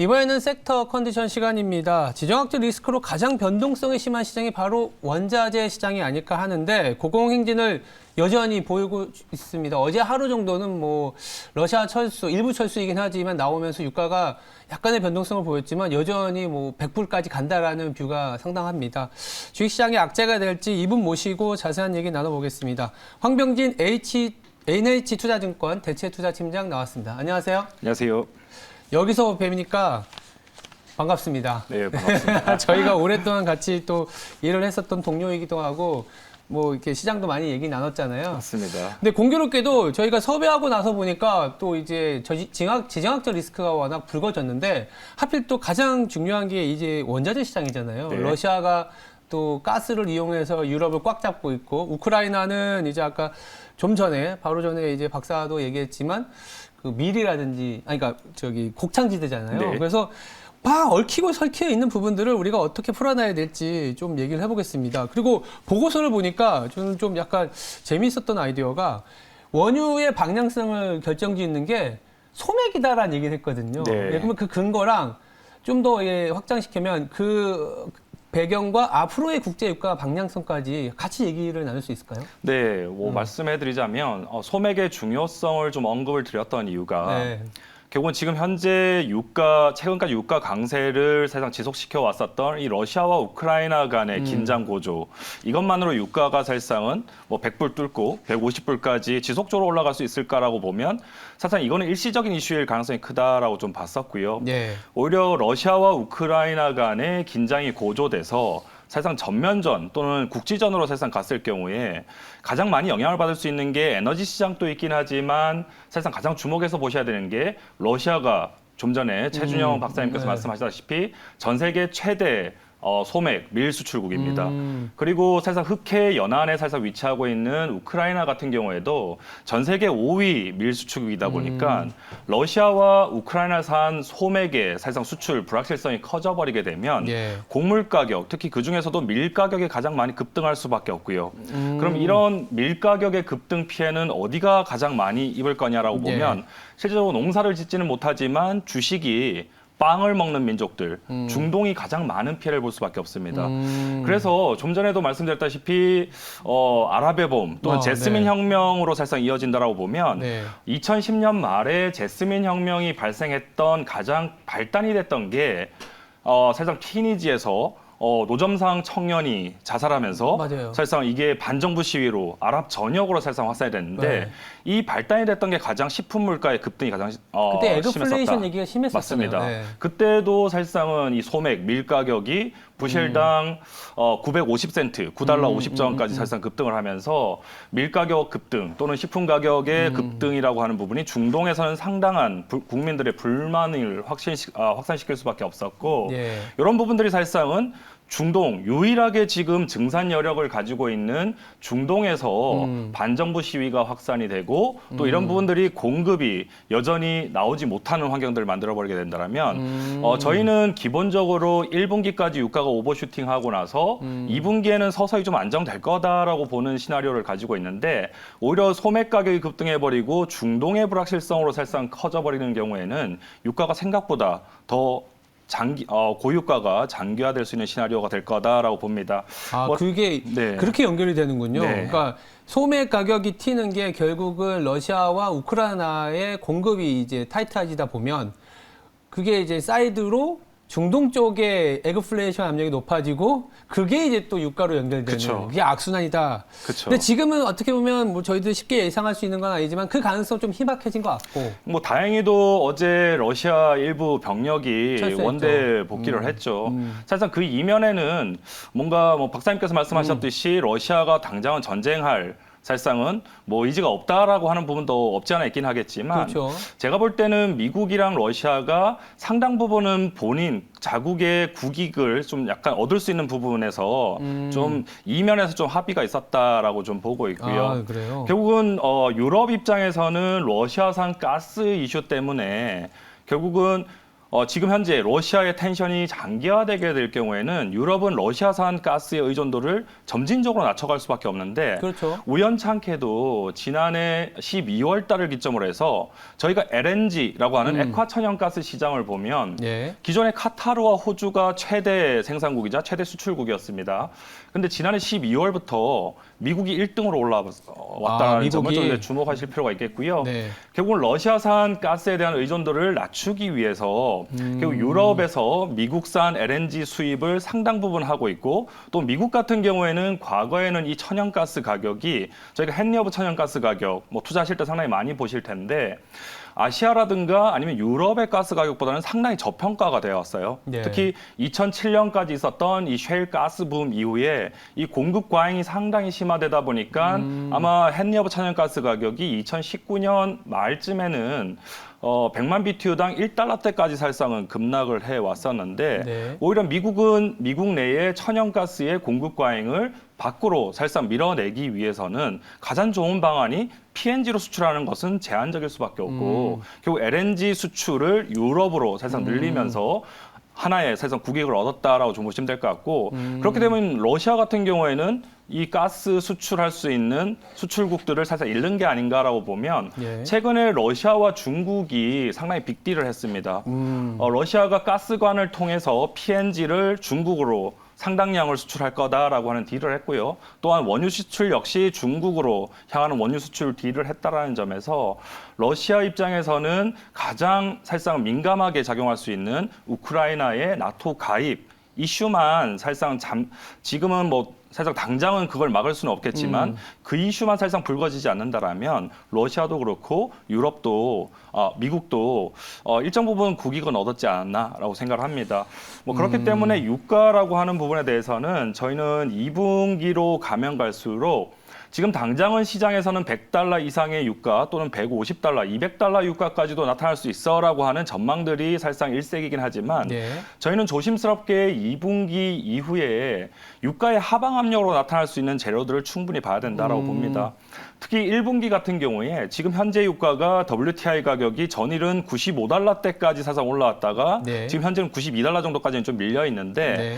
이번에는 섹터 컨디션 시간입니다. 지정학적 리스크로 가장 변동성이 심한 시장이 바로 원자재 시장이 아닐까 하는데 고공행진을 여전히 보이고 있습니다. 어제 하루 정도는 뭐 러시아 철수, 일부 철수이긴 하지만 나오면서 유가가 약간의 변동성을 보였지만 여전히 뭐 100불까지 간다라는 뷰가 상당합니다. 주식시장의 악재가 될지 이분 모시고 자세한 얘기 나눠보겠습니다. 황병진 NH투자증권 대체투자팀장 나왔습니다. 안녕하세요. 안녕하세요. 여기서 뵈니까 반갑습니다. 네, 반갑습니다. 저희가 오랫동안 같이 또 일을 했었던 동료이기도 하고 뭐 이렇게 시장도 많이 얘기 나눴잖아요. 맞습니다. 근데 공교롭게도 저희가 섭외하고 나서 보니까 또 이제 지정학적 리스크가 워낙 불거졌는데 하필 또 가장 중요한 게 이제 원자재 시장이잖아요. 네. 러시아가 또 가스를 이용해서 유럽을 꽉 잡고 있고 우크라이나는 이제 아까 좀 전에 바로 전에 이제 박사도 얘기했지만 그 밀이라든지 그러니까 저기 곡창지대잖아요. 네. 그래서 막 얽히고 설켜 있는 부분들을 우리가 어떻게 풀어놔야 될지 좀 얘기를 해보겠습니다. 그리고 보고서를 보니까 저는 좀 약간 재미있었던 아이디어가 원유의 방향성을 결정짓는 게 소맥이다라는 얘기를 했거든요. 네. 그러면 그 근거랑 좀 더 확장시키면 그 배경과 앞으로의 국제 유가 방향성까지 같이 얘기를 나눌 수 있을까요? 네, 말씀해드리자면 소맥의 중요성을 좀 언급을 드렸던 이유가 네. 결국은 지금 현재 최근까지 유가 강세를 사실상 지속시켜 왔었던 이 러시아와 우크라이나 간의 긴장 고조, 이것만으로 유가가 사실상은 뭐 100불 뚫고 150불까지 지속적으로 올라갈 수 있을까라고 보면 사실상 이거는 일시적인 이슈일 가능성이 크다라고 좀 봤었고요. 네. 오히려 러시아와 우크라이나 간의 긴장이 고조돼서 사실상 전면전 또는 국지전으로 사실상 갔을 경우에 가장 많이 영향을 받을 수 있는 게 에너지 시장도 있긴 하지만 사실상 가장 주목해서 보셔야 되는 게 러시아가 좀 전에 최준영 박사님께서 네. 말씀하셨다시피 전 세계 최대 소맥 밀 수출국입니다. 그리고 사실상 흑해 연안에 사실상 위치하고 있는 우크라이나 같은 경우에도 전 세계 5위 밀 수출국이다 보니까 러시아와 우크라이나산 소맥의 사실상 수출 불확실성이 커져버리게 되면 예. 곡물 가격, 특히 그 중에서도 밀 가격이 가장 많이 급등할 수밖에 없고요. 그럼 이런 밀 가격의 급등 피해는 어디가 가장 많이 입을 거냐라고 보면 실제로 농사를 짓지는 못하지만 주식이 빵을 먹는 민족들, 중동이 가장 많은 피해를 볼 수밖에 없습니다. 그래서 좀 전에도 말씀드렸다시피 아랍의 봄 또는 제스민 네. 혁명으로 사실상 이어진다라고 보면 네. 2010년 말에 제스민 혁명이 발생했던 가장 발단이 됐던 게 사실상 튀니지에서 노점상 청년이 자살하면서 맞아요. 사실상 이게 반정부 시위로 아랍 전역으로 사실상 확산이 됐는데 네. 이 발단이 됐던 게 가장 식품 물가의 급등이 가장 그때 에그플레이션 심했었다. 얘기가 심했었어요. 맞습니다. 네. 그때도 사실상은 이 소맥, 밀 가격이 부실당 950센트, 9달러 50전까지 사실상 급등을 하면서 밀 가격 급등 또는 식품 가격의 급등이라고 하는 부분이 중동에서는 상당한 국민들의 불만을 확산시킬 수밖에 없었고 예. 이런 부분들이 사실상은 중동 유일하게 지금 증산 여력을 가지고 있는 중동에서 반정부 시위가 확산이 되고 또 이런 부분들이 공급이 여전히 나오지 못하는 환경들을 만들어버리게 된다면 저희는 기본적으로 1분기까지 유가가 오버슈팅하고 나서 2분기에는 서서히 좀 안정될 거다라고 보는 시나리오를 가지고 있는데 오히려 소맥 가격이 급등해버리고 중동의 불확실성으로 사실상 커져버리는 경우에는 유가가 생각보다 더 고유가가 장기화될 수 있는 시나리오가 될 거다라고 봅니다. 그게 네. 그렇게 연결이 되는군요. 네. 그러니까 소맥 가격이 튀는 게 결국은 러시아와 우크라이나의 공급이 이제 타이트해지다 보면 그게 이제 사이드로 중동 쪽에 에그플레이션 압력이 높아지고 그게 이제 또 유가로 연결되는 그쵸. 그게 악순환이다. 그쵸. 근데 지금은 어떻게 보면 뭐 저희들 쉽게 예상할 수 있는 건 아니지만 그 가능성 좀 희박해진 것 같고. 뭐 다행히도 어제 러시아 일부 병력이 철수했죠. 원대 복귀를 했죠. 사실상 그 이면에는 뭔가 뭐 박사님께서 말씀하셨듯이 러시아가 당장은 전쟁할 사실상은 뭐 의지가 없다라고 하는 부분도 없지 않아 있긴 하겠지만 그렇죠. 제가 볼 때는 미국이랑 러시아가 상당 부분은 본인 자국의 국익을 좀 약간 얻을 수 있는 부분에서 좀 이면에서 좀 합의가 있었다라고 좀 보고 있고요. 아, 그래요? 결국은 유럽 입장에서는 러시아산 가스 이슈 때문에 결국은 지금 현재 러시아의 텐션이 장기화되게 될 경우에는 유럽은 러시아산 가스의 의존도를 점진적으로 낮춰갈 수밖에 없는데 그렇죠. 우연찮게도 지난해 12월 달을 기점으로 해서 저희가 LNG라고 하는 액화 천연가스 시장을 보면 예. 기존의 카타르와 호주가 최대 생산국이자 최대 수출국이었습니다. 근데 지난해 12월부터 미국이 1등으로 올라왔다는 점을 좀 주목하실 필요가 있겠고요. 네. 결국은 러시아산 가스에 대한 의존도를 낮추기 위해서 결국 유럽에서 미국산 LNG 수입을 상당 부분 하고 있고 또 미국 같은 경우에는 과거에는 이 천연가스 가격이 저희가 헨리허브 천연가스 가격 뭐 투자하실 때 상당히 많이 보실 텐데 아시아라든가 아니면 유럽의 가스 가격보다는 상당히 저평가가 되어 왔어요. 네. 특히 2007년까지 있었던 이 셰일 가스 붐 이후에 이 공급 과잉이 상당히 심화되다 보니까 아마 헨리허브 천연가스 가격이 2019년 말쯤에는 100만 BTU당 1달러대까지 사실상은 급락을 해 왔었는데 네. 오히려 미국은 미국 내에 천연가스의 공급 과잉을 밖으로 사실상 밀어내기 위해서는 가장 좋은 방안이 PNG로 수출하는 것은 제한적일 수밖에 없고 결국 LNG 수출을 유럽으로 사실상 늘리면서 하나의 사실상 국익을 얻었다라고 좀 보시면 될 것 같고 그렇게 되면 러시아 같은 경우에는 이 가스 수출할 수 있는 수출국들을 살짝 잃는 게 아닌가라고 보면 예. 최근에 러시아와 중국이 상당히 빅딜을 했습니다. 러시아가 가스관을 통해서 PNG를 중국으로 상당량을 수출할 거다라고 하는 딜을 했고요. 또한 원유 수출 역시 중국으로 향하는 원유 수출 딜을 했다라는 점에서 러시아 입장에서는 가장 사실상 민감하게 작용할 수 있는 우크라이나의 나토 가입 이슈만 사실상 지금은 뭐 사실상 당장은 그걸 막을 수는 없겠지만 그 이슈만 사실상 불거지지 않는다라면 러시아도 그렇고 유럽도 미국도 일정 부분 국익은 얻었지 않았나라고 생각을 합니다. 뭐 그렇기 때문에 유가라고 하는 부분에 대해서는 저희는 2분기로 가면 갈수록 지금 당장은 시장에서는 100달러 이상의 유가 또는 150달러, 200달러 유가까지도 나타날 수 있어라고 하는 전망들이 사실상 일색이긴 하지만 네. 저희는 조심스럽게 2분기 이후에 유가의 하방 압력으로 나타날 수 있는 재료들을 충분히 봐야 된다라고 봅니다. 특히 1분기 같은 경우에 지금 현재 유가가 WTI 가격이 전일은 95달러대까지 사상 올라왔다가 네. 지금 현재는 92달러 정도까지는 좀 밀려 있는데 네.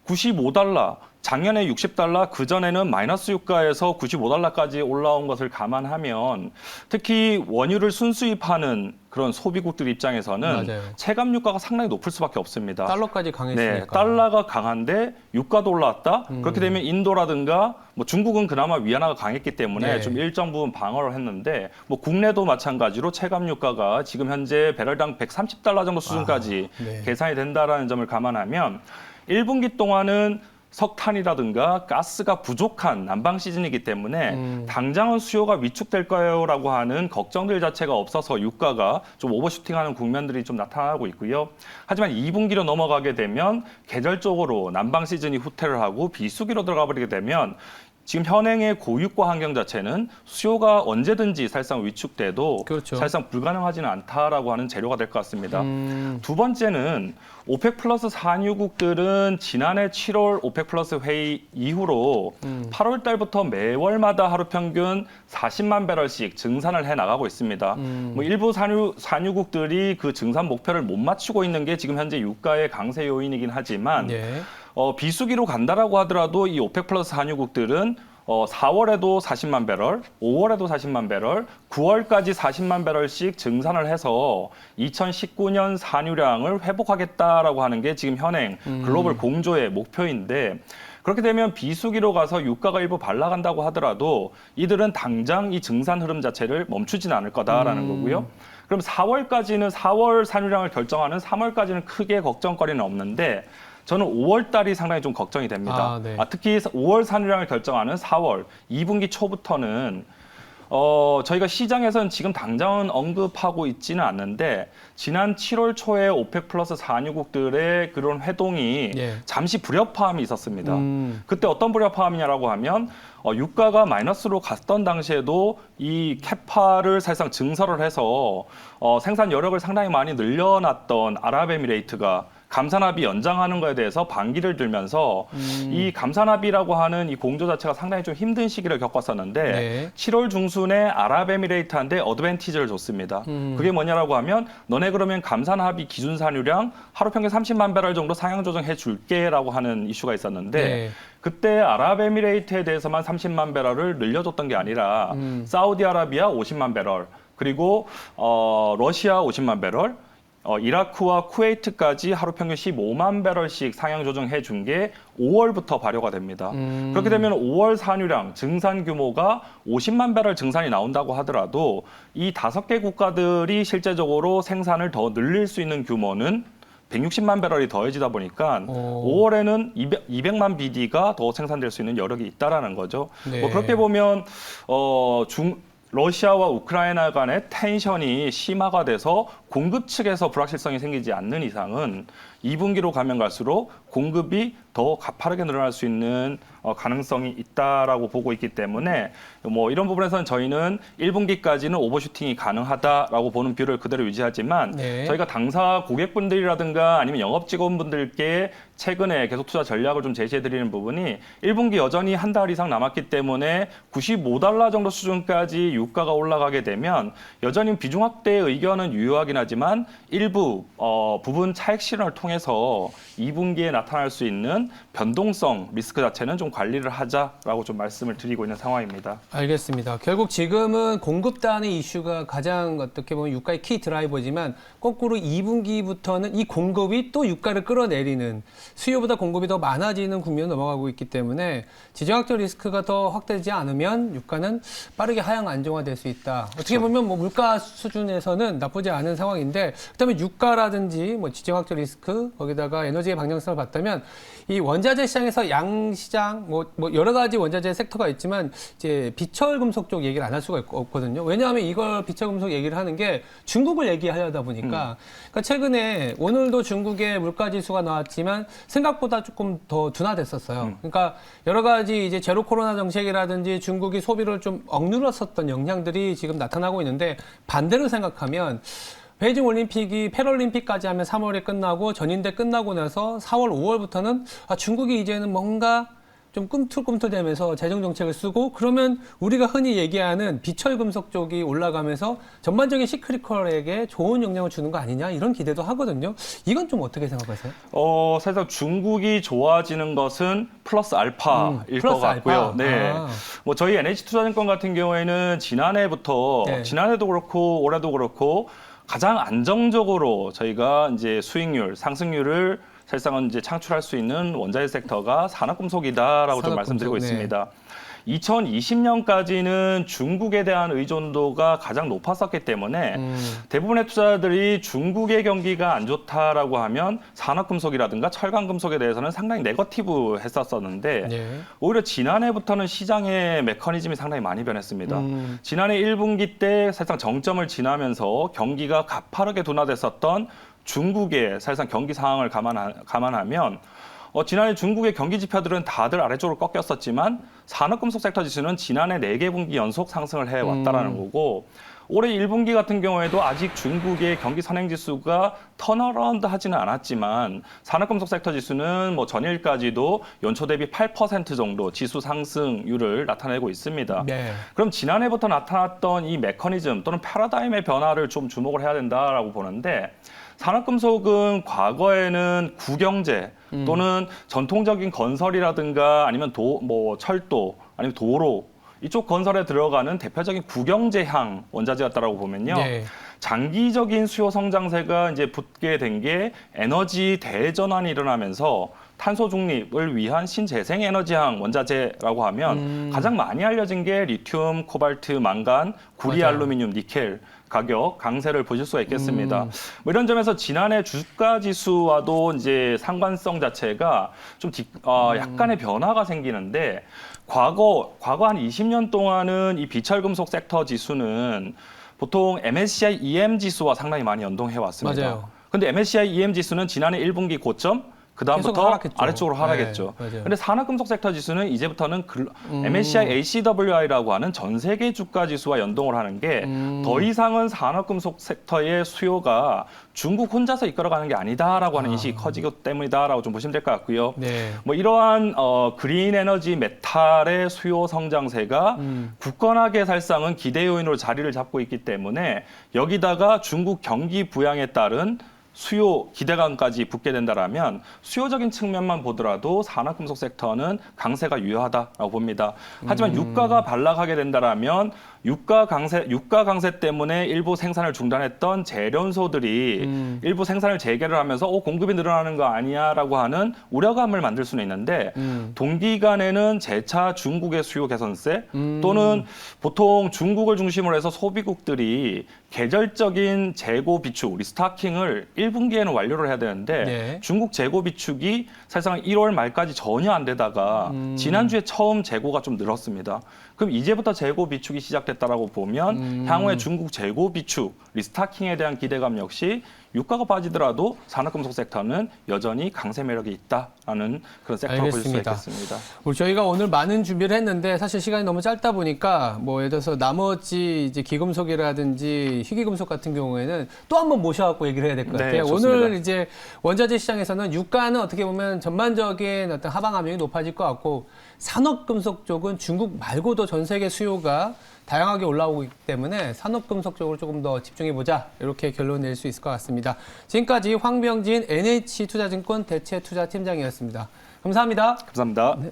95달러, 작년에 60달러, 그전에는 마이너스 유가에서 95달러까지 올라온 것을 감안하면 특히 원유를 순수입하는 그런 소비국들 입장에서는 맞아요. 체감 유가가 상당히 높을 수밖에 없습니다. 달러까지 강했으니까. 네, 달러가 강한데 유가도 올라왔다. 그렇게 되면 인도라든가 뭐 중국은 그나마 위안화가 강했기 때문에 네. 좀 일정 부분 방어를 했는데 뭐 국내도 마찬가지로 체감 유가가 지금 현재 배럴당 130달러 정도 수준까지 네. 계산이 된다라는 점을 감안하면 1분기 동안은 석탄이라든가 가스가 부족한 난방 시즌이기 때문에 당장은 수요가 위축될 거요라고 하는 걱정들 자체가 없어서 유가가 좀 오버슈팅하는 국면들이 좀 나타나고 있고요. 하지만 2분기로 넘어가게 되면 계절적으로 난방 시즌이 후퇴를 하고 비수기로 들어가 버리게 되면 지금 현행의 고유가 환경 자체는 수요가 언제든지 사실상 위축돼도 그렇죠. 사실상 불가능하지는 않다라고 하는 재료가 될 것 같습니다. 두 번째는 오펙 플러스 산유국들은 지난해 7월 오펙 플러스 회의 이후로 8월 달부터 매월마다 하루 평균 40만 배럴씩 증산을 해 나가고 있습니다. 뭐 일부 산유국들이 그 증산 목표를 못 맞추고 있는 게 지금 현재 유가의 강세 요인이긴 하지만 네. 비수기로 간다라고 하더라도 이 오펙 플러스 산유국들은 4월에도 40만 배럴, 5월에도 40만 배럴, 9월까지 40만 배럴씩 증산을 해서 2019년 산유량을 회복하겠다라고 하는 게 지금 현행 글로벌 공조의 목표인데 그렇게 되면 비수기로 가서 유가가 일부 발라간다고 하더라도 이들은 당장 이 증산 흐름 자체를 멈추지는 않을 거다라는 거고요. 그럼 4월까지는 4월 산유량을 결정하는 3월까지는 크게 걱정거리는 없는데 저는 5월 달이 상당히 좀 걱정이 됩니다. 네. 특히 5월 산유량을 결정하는 4월, 2분기 초부터는 저희가 시장에서는 지금 당장은 언급하고 있지는 않는데 지난 7월 초에 오펙 플러스 산유국들의 그런 회동이 예. 잠시 불협화음이 있었습니다. 그때 어떤 불협화음이냐라고 하면 유가가 마이너스로 갔던 당시에도 이 캐파를 사실상 증설을 해서 생산 여력을 상당히 많이 늘려놨던 아랍에미레이트가 감산합의 연장하는 거에 대해서 반기를 들면서 이 감산합의라고 하는 이 공조 자체가 상당히 좀 힘든 시기를 겪었었는데 네. 7월 중순에 아랍에미레이트한테 어드밴티지를 줬습니다. 그게 뭐냐라고 하면 너네 그러면 감산합의 기준 산유량 하루 평균 30만 배럴 정도 상향 조정해 줄게라고 하는 이슈가 있었는데 네. 그때 아랍에미레이트에 대해서만 30만 배럴을 늘려줬던 게 아니라 사우디아라비아 50만 배럴 그리고 러시아 50만 배럴 이라크와 쿠웨이트까지 하루 평균 15만 배럴씩 상향 조정해 준 게 5월부터 발효가 됩니다. 그렇게 되면 5월 산유량 증산 규모가 50만 배럴 증산이 나온다고 하더라도 이 5개 국가들이 실제적으로 생산을 더 늘릴 수 있는 규모는 160만 배럴이 더해지다 보니까 5월에는 200만 BD가 더 생산될 수 있는 여력이 있다라는 거죠. 네. 뭐 그렇게 보면 러시아와 우크라이나 간의 텐션이 심화가 돼서 공급 측에서 불확실성이 생기지 않는 이상은 2분기로 가면 갈수록 공급이 더 가파르게 늘어날 수 있는 가능성이 있다라고 보고 있기 때문에 뭐 이런 부분에서는 저희는 1분기까지는 오버슈팅이 가능하다라고 보는 뷰를 그대로 유지하지만 네. 저희가 당사 고객분들이라든가 아니면 영업 직원분들께 최근에 계속 투자 전략을 좀 제시해 드리는 부분이 1분기 여전히 한 달 이상 남았기 때문에 95달러 정도 수준까지 유가가 올라가게 되면 여전히 비중 확대의 의견은 유효하긴 하지만 일부 부분 차익 실현을 통해서 2분기에 나타날 수 있는 변동성 리스크 자체는 좀 관리를 하자라고 좀 말씀을 드리고 있는 상황입니다. 알겠습니다. 결국 지금은 공급단의 이슈가 가장 어떻게 보면 유가의 키 드라이버지만 거꾸로 2분기부터는 이 공급이 또 유가를 끌어내리는 수요보다 공급이 더 많아지는 국면으로 넘어가고 있기 때문에 지정학적 리스크가 더 확대되지 않으면 유가는 빠르게 하향 안정화될 수 있다. 어떻게 보면 뭐 물가 수준에서는 나쁘지 않은 상황인데 그다음에 유가라든지 뭐 지정학적 리스크 거기다가 에너지의 방향성을 봤다면 이 원자재 시장에서 양시장 뭐 여러 가지 원자재 섹터가 있지만 이제 비철금속 쪽 얘기를 안 할 수가 없거든요. 왜냐하면 이걸 비철금속 얘기를 하는 게 중국을 얘기하려다 보니까 그러니까 최근에 오늘도 중국의 물가 지수가 나왔지만 생각보다 조금 더 둔화됐었어요. 그러니까 여러 가지 이제 제로 코로나 정책이라든지 중국이 소비를 좀 억눌렀었던 영향들이 지금 나타나고 있는데 반대로 생각하면 베이징 올림픽이 패럴림픽까지 하면 3월에 끝나고 전인대 끝나고 나서 4월, 5월부터는 중국이 이제는 뭔가 좀 꿈틀꿈틀대면서 재정 정책을 쓰고 그러면 우리가 흔히 얘기하는 비철금속 쪽이 올라가면서 전반적인 시크릿컬에게 좋은 영향을 주는 거 아니냐 이런 기대도 하거든요. 이건 좀 어떻게 생각하세요? 사실상 중국이 좋아지는 것은 플러스 알파일 것 같고요. 알파. 네. 뭐 저희 NH투자증권 같은 경우에는 지난해부터 네. 지난해도 그렇고 올해도 그렇고 가장 안정적으로 저희가 이제 수익률, 상승률을 사실상은 이제 창출할 수 있는 원자재 섹터가 산업금속이다라고 좀 말씀드리고 네. 있습니다. 2020년까지는 중국에 대한 의존도가 가장 높았었기 때문에 대부분의 투자자들이 중국의 경기가 안 좋다라고 하면 산업금속이라든가 철강금속에 대해서는 상당히 네거티브 했었었는데 네. 오히려 지난해부터는 시장의 메커니즘이 상당히 많이 변했습니다. 지난해 1분기 때 사실상 정점을 지나면서 경기가 가파르게 둔화됐었던 중국의 사실상 경기 상황을 감안하면 지난해 중국의 경기 지표들은 다들 아래쪽으로 꺾였었지만 산업금속 섹터 지수는 지난해 4개 분기 연속 상승을 해왔다라는 거고 올해 1분기 같은 경우에도 아직 중국의 경기 선행지수가 턴어라운드 하지는 않았지만 산업금속 섹터 지수는 뭐 전일까지도 연초 대비 8% 정도 지수 상승률을 나타내고 있습니다. 네. 그럼 지난해부터 나타났던 이 메커니즘 또는 패러다임의 변화를 좀 주목을 해야 된다라고 보는데 산업금속은 과거에는 구경제 또는 전통적인 건설이라든가 아니면 철도 아니면 도로 이쪽 건설에 들어가는 대표적인 구경제향 원자재였다라고 보면요. 네. 장기적인 수요 성장세가 이제 붙게 된 게 에너지 대전환이 일어나면서 탄소 중립을 위한 신재생 에너지향 원자재라고 하면 가장 많이 알려진 게 리튬, 코발트, 망간, 구리, 맞아요. 알루미늄, 니켈 가격 강세를 보실 수가 있겠습니다. 뭐 이런 점에서 지난해 주가 지수와도 이제 상관성 자체가 좀 약간의 변화가 생기는데 과거 한 20년 동안은 이 비철금속 섹터 지수는 보통 MSCI EM 지수와 상당히 많이 연동해 왔습니다. 맞아요. 근데 MSCI EM 지수는 지난해 1분기 고점 그다음부터 계속 하락했죠. 아래쪽으로 하락했죠. 네, 맞아요. 근데 산업금속 섹터 지수는 이제부터는 MSCI ACWI라고 하는 전 세계 주가 지수와 연동을 하는 게 더 이상은 산업금속 섹터의 수요가 중국 혼자서 이끌어가는 게 아니다라고 하는 인식이 커지기 때문이다라고 좀 보시면 될 것 같고요. 네. 뭐 이러한 그린 에너지 메탈의 수요 성장세가 굳건하게 살상은 기대 요인으로 자리를 잡고 있기 때문에 여기다가 중국 경기 부양에 따른 수요 기대감까지 붙게 된다라면 수요적인 측면만 보더라도 산업금속 섹터는 강세가 유효하다라고 봅니다. 하지만 유가가 반락하게 된다라면 유가 강세 때문에 일부 생산을 중단했던 재련소들이 일부 생산을 재개를 하면서 공급이 늘어나는 거 아니야라고 하는 우려감을 만들 수는 있는데 동기간에는 재차 중국의 수요 개선세 또는 보통 중국을 중심으로 해서 소비국들이 계절적인 재고 비축, 리스타킹을 1분기에는 완료를 해야 되는데 네. 중국 재고 비축이 사실상 1월 말까지 전혀 안 되다가 지난주에 처음 재고가 좀 늘었습니다. 그럼 이제부터 재고 비축이 시작됐다라고 보면 향후에 중국 재고 비축, 리스타킹에 대한 기대감 역시 유가가 빠지더라도 산업금속 섹터는 여전히 강세 매력이 있다라는 그런 섹터로 볼 수 있겠습니다. 저희가 오늘 많은 준비를 했는데 사실 시간이 너무 짧다 보니까 뭐 예를 들어서 나머지 이제 기금속이라든지 희귀금속 같은 경우에는 또 한 번 모셔갖고 얘기를 해야 될 것 같아요. 좋습니다. 오늘 이제 원자재 시장에서는 유가는 어떻게 보면 전반적인 어떤 하방 압력이 높아질 것 같고 산업금속 쪽은 중국 말고도 전 세계 수요가 다양하게 올라오고 있기 때문에 산업금속 쪽으로 조금 더 집중해보자 이렇게 결론 낼 수 있을 것 같습니다. 지금까지 황병진 NH투자증권 대체투자팀장이었습니다. 감사합니다. 감사합니다. 네.